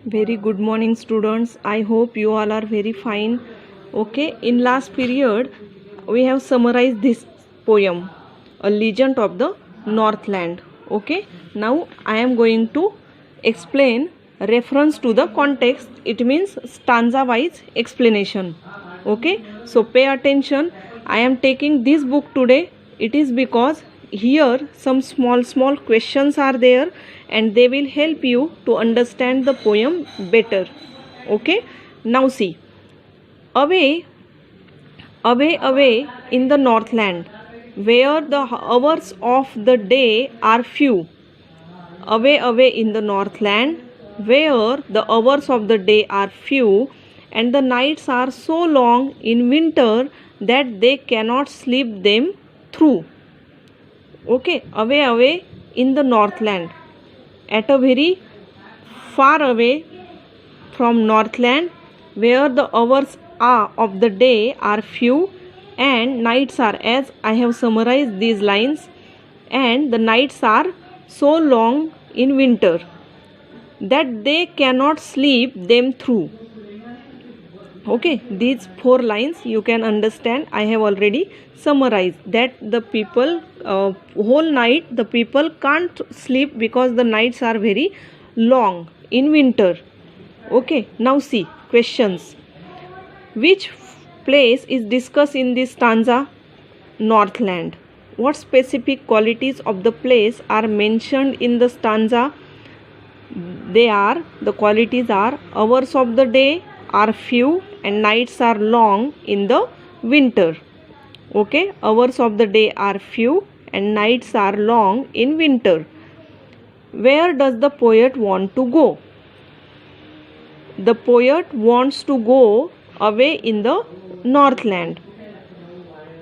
Very good morning, students. I hope you all are very fine. Okay, in last period we have summarized this poem, A Legend of the Northland. Okay, now I am going to explain reference to the context. It means stanza wise explanation. Okay, so pay attention. I am taking this book today. It is because here some small questions are there and they will help you to understand the poem better. Okay, now see. Away, away in the Northland, where the hours of the day are few. Away in the Northland, where the hours of the day are few, and the nights are so long in winter that they cannot sleep them through. Okay, away in the Northland, at a very far away from Northland, where the hours of the day are few and nights are, as I have summarized these lines, and the nights are so long in winter that they cannot sleep them through. Okay, these 4 lines you can understand. I have already summarized that the people whole night the people can't sleep because the nights are very long in winter. Okay, now see questions. Which place is discussed in this stanza? Northland. What specific qualities of the place are mentioned in the stanza? The qualities are hours of the day are few and nights are long in the winter. Okay, hours of the day are few and nights are long in winter. Where does the poet want to go? The poet wants to go away in the Northland.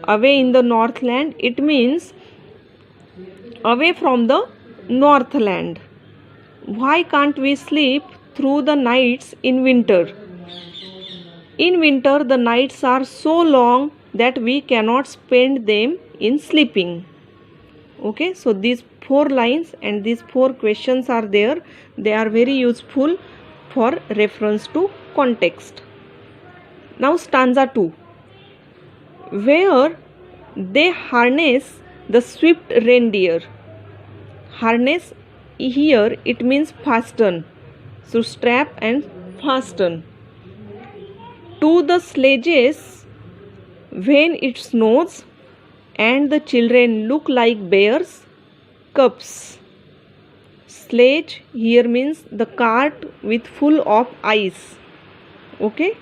Away in the Northland, it means away from the Northland. Why can't we sleep through the nights in winter? In winter, the nights are so long that we cannot spend them in sleeping. Okay, so these 4 lines and these 4 questions are there. They are very useful for reference to context. Now stanza 2. Where they harness the swift reindeer. Harness here it means fasten. So strap and fasten. To the sledges when it snows and the children look like bears' cubs. Sledge here means the cart with full of ice. Okay,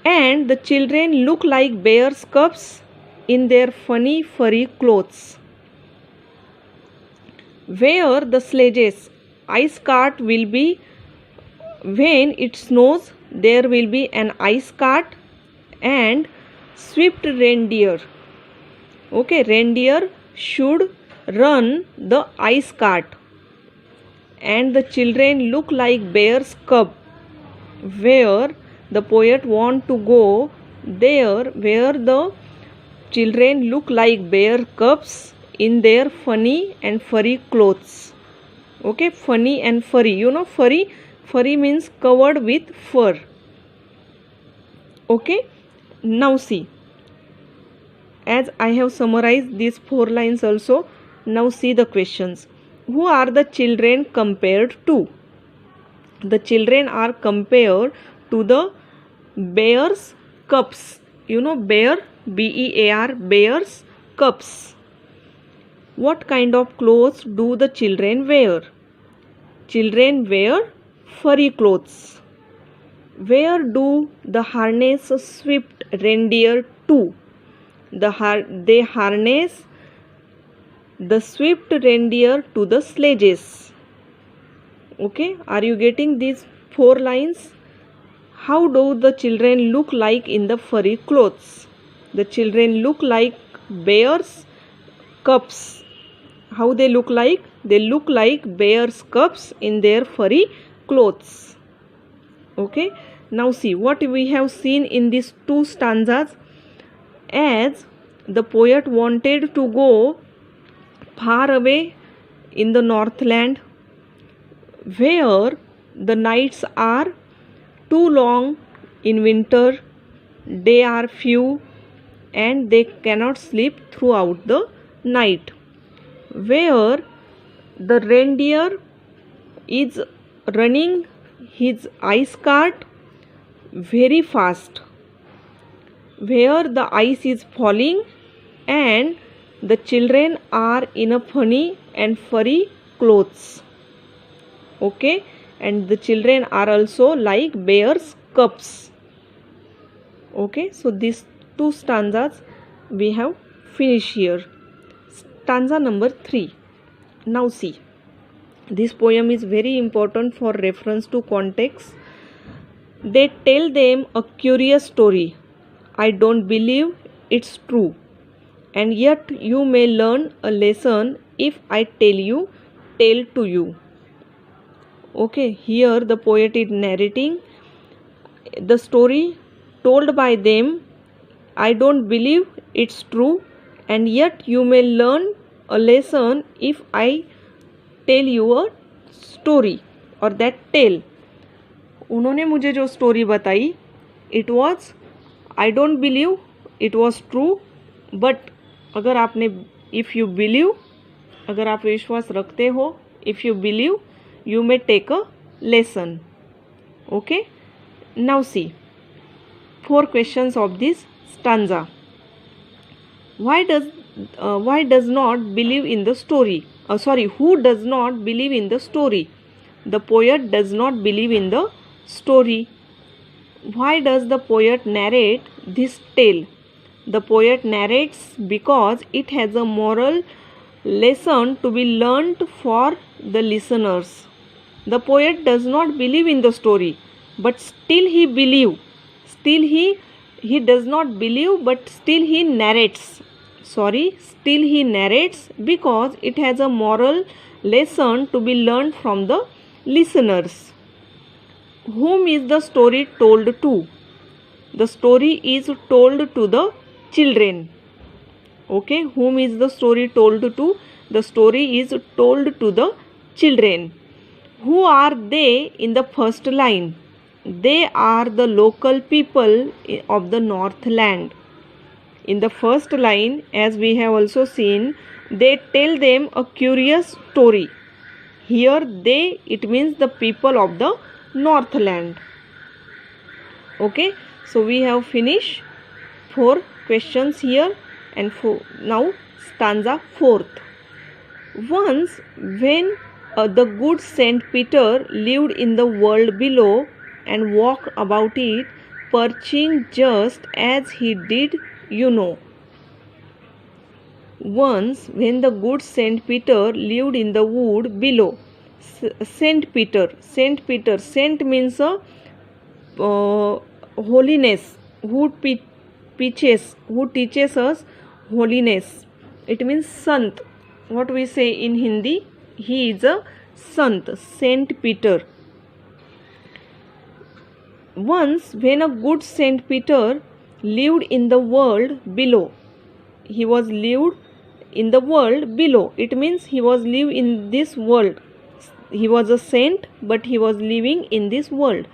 and the children look like bears' cubs in their funny furry clothes. Where the sledges ice cart will be when it snows, there will be an ice cart and swift reindeer. Okay, reindeer should run the ice cart and the children look like bear's cub. Where the poet want to go, there where the children look like bear cubs in their funny and furry clothes. Okay, funny and furry. You know furry means covered with fur. Okay, now see. As I have summarized these 4 lines also, now see the questions. Who are the children compared to? The children are compared to the bear's cubs. You know bear, B-E-A-R, bear's cubs. What kind of clothes do the children wear? Children wear furry clothes. Where do the harness swift reindeer to? They harness the swift reindeer to the sledges. Okay, are you getting these 4 lines? How do the children look like in the furry clothes? The children look like bears' cubs. How they look like? They look like bears' cubs in their furry clothes. Okay, now see what we have seen in these 2 stanzas. As the poet wanted to go far away in the Northland, where the nights are too long in winter, they are few, and they cannot sleep throughout the night. Where the reindeer is running his ice cart very fast, where the ice is falling and the children are in a funny and furry clothes. Okay, and the children are also like bears' cubs. Okay, so these two stanzas we have finished here. Stanza number 3. Now see, this poem is very important for reference to context. They tell them a curious story. I don't believe it's true, and yet you may learn a lesson if I tell to you. Okay, here the poet is narrating the story told by them. I don't believe it's true, and yet you may learn a lesson if I tell you a story or that tale. उन्होंने मुझे जो story बताई, it was, I don't believe it was true, but अगर आपने, if you believe, अगर आप विश्वास रखते हो, if you believe, you may take a lesson. Okay, now see 4 questions of this stanza. Why does not believe in the story? Who does not believe in the story? The poet does not believe in the story. Why does the poet narrate this tale? The poet narrates because it has a moral lesson to be learnt for the listeners. The poet does not believe in the story, but still he believes. Still he does not believe, but still he narrates. Still he narrates because it has a moral lesson to be learned from the listeners. Whom is the story told to? The story is told to the children. Okay, whom is the story told to? The story is told to the children. Who are they in the first line? They are the local people of the Northland. In the first line, as we have also seen, they tell them a curious story. Here they, it means the people of the Northland. Okay, so we have finished 4 questions here, and now stanza 4th. Once when the good Saint Peter lived in the world below and walked about it, perching just as he did, you know. Once when the good Saint Peter lived in the wood below. Saint Peter, Saint means a holiness, who teaches us holiness. It means Sant. What we say in Hindi, he is a Sant, Saint Peter. Once when a good Saint Peter lived in the world below. He was lived in the world below. It means he was live in this world. He was a saint, but he was living in this world.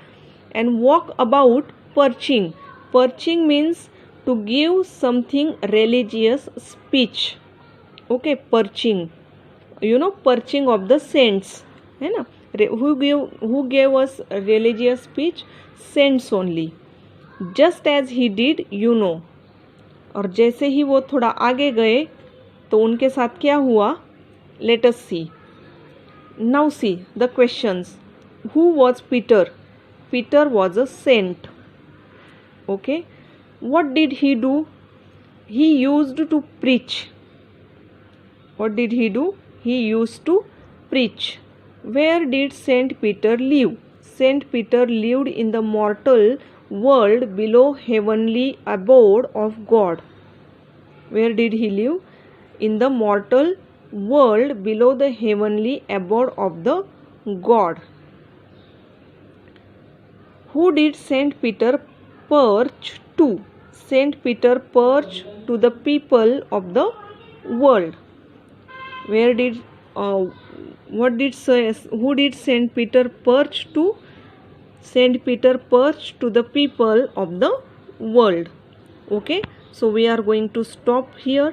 And walk about perching. Perching means to give something religious speech. Okay, perching. You know, perching of the saints, है ना? Who gave us religious speech? Saints only. Just as he did, you know. और जैसे ही वो थोड़ा आगे गए तो उनके साथ क्या हुआ? Let us see. Now see the questions. Who was Peter? Peter was a saint. Okay. What did he do? He used to preach. What did he do? He used to preach. Where did Saint Peter live? Saint Peter lived in the mortal world below heavenly abode of God. Where did he live? In the mortal world below the heavenly abode of the God. Who did Saint Peter perch to? Saint Peter perched to the people of the world. Where did what did say, who did Saint Peter preach to? Saint Peter preached to the people of the world. Okay, so we are going to stop here.